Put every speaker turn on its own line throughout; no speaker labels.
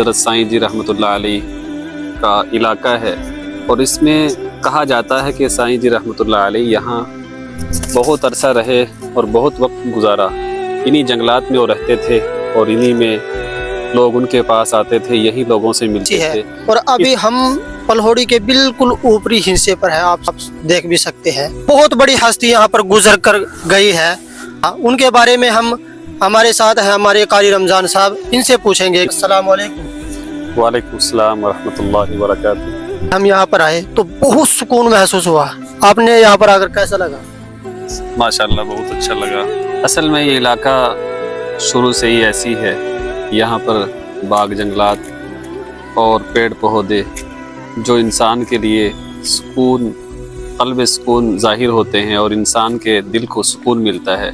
حضرت سائیں جی رحمتullah علیہ کا علاقہ ہے، اور اس میں کہا جاتا ہے کہ سائیں جی رحمتullah علیہ یہاں بہت عرصہ رہے اور بہت وقت گزارا۔ انہی جنگلات میں وہ رہتے تھے اور انہی میں لوگ ان کے پاس آتے تھے، یہی لوگوں سے ملتے تھے۔
اور ابھی ہم پلہوڑی کے بالکل اوپری حصے پر ہیں، آپ دیکھ بھی سکتے ہیں۔ بہت بڑی ہستی یہاں پر گزر کر گئی ہے، ان کے بارے میں ہم ہمارے ساتھ ہیں ہمارے قاری رمضان صاحب، ان سے پوچھیں گے۔ السلام علیکم۔
وعلیکم السلام ورحمۃ اللہ وبرکاتہ۔
ہم یہاں پر آئے تو بہت سکون محسوس ہوا، آپ نے یہاں پر آ کر کیسا لگا؟
ماشاءاللہ بہت اچھا لگا۔ اصل میں یہ علاقہ شروع سے ہی ایسی ہے، یہاں پر باغ جنگلات اور پیڑ پودے جو انسان کے لیے سکون، قلب سکون ظاہر ہوتے ہیں اور انسان کے دل کو سکون ملتا ہے۔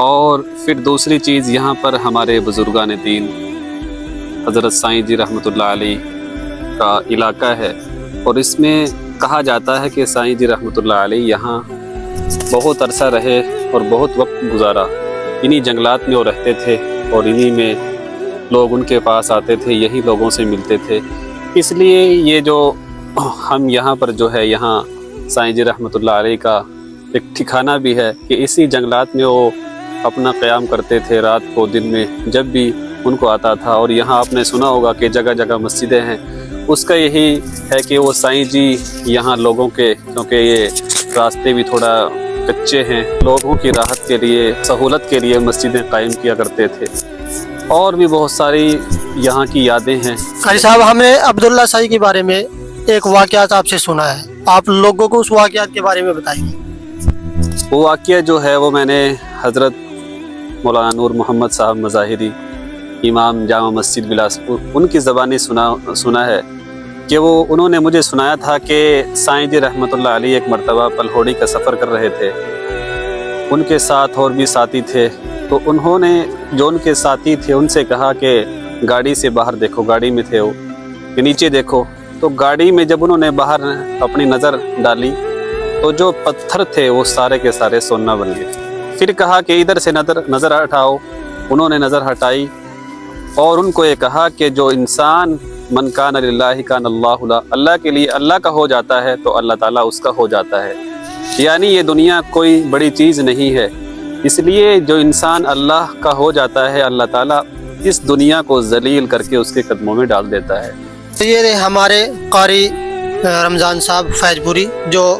اور پھر دوسری چیز، یہاں پر ہمارے بزرگان دین حضرت سائیں جی رحمتullah علیہ کا علاقہ ہے، اور اس میں کہا جاتا ہے کہ سائیں جی رحمتullah علیہ یہاں بہت عرصہ رہے اور بہت وقت گزارا۔ انہی جنگلات میں وہ رہتے تھے اور انہی میں لوگ ان کے پاس آتے تھے، یہی لوگوں سے ملتے تھے۔ اس لیے یہ جو ہم یہاں پر جو ہے، یہاں سائیں جی رحمتullah علیہ کا ایک ٹھکانہ بھی ہے کہ اسی جنگلات میں وہ اپنا قیام کرتے تھے، رات کو دن میں جب بھی ان کو آتا تھا۔ اور یہاں آپ نے سنا ہوگا کہ جگہ جگہ مسجدیں ہیں، اس کا یہی ہے کہ وہ سائیں جی یہاں لوگوں کے، کیونکہ یہ راستے بھی تھوڑا کچے ہیں، لوگوں کی راحت کے لیے، سہولت کے لیے مسجدیں قائم کیا کرتے تھے۔ اور بھی بہت ساری یہاں کی یادیں ہیں۔
قاری صاحب، ہمیں عبداللہ سائی کے بارے میں ایک واقعات آپ سے سنا ہے، آپ لوگوں کو اس واقعات کے بارے میں بتائیے۔
وہ واقعہ جو ہے وہ میں نے حضرت مولانا نور محمد صاحب مظاہری، امام جامع مسجد بلاسپور، ان کی زبانی سنا ہے کہ انہوں نے مجھے سنایا تھا کہ سائیں جی رحمتullah علیہ ایک مرتبہ پلہوڑی کا سفر کر رہے تھے، ان کے ساتھ اور بھی ساتھی تھے۔ تو انہوں نے، جو ان کے ساتھی تھے، ان سے کہا کہ گاڑی سے باہر دیکھو، گاڑی میں تھے وہ، کہ نیچے دیکھو۔ تو گاڑی میں جب انہوں نے باہر اپنی نظر ڈالی تو جو پتھر تھے وہ سارے کے سارے سونا بن گئے۔ پھر کہا کہ ادھر سے نظر ہٹاؤ، انہوں نے نظر ہٹائی اور ان کو یہ کہا کہ جو انسان من کان للہ کان اللہ لہ، اللہ کے لیے اللہ کا ہو جاتا ہے تو اللہ تعالیٰ اس کا ہو جاتا ہے۔ یعنی یہ دنیا کوئی بڑی چیز نہیں ہے، اس لیے جو انسان اللہ کا ہو جاتا ہے، اللہ تعالیٰ اس دنیا کو ذلیل کر کے اس کے قدموں میں ڈال دیتا ہے۔
یہ ہمارے قاری رمضان صاحب فیض پوری، جو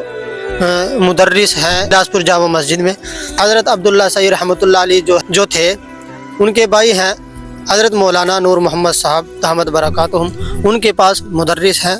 مدرس ہیں بلاسپور جامع مسجد میں۔ حضرت عبداللہ سائی رحمتullah علیہ جو تھے، ان کے بھائی ہیں حضرت مولانا نور محمد صاحب دامت برکاتہم، ان کے پاس مدرس ہیں۔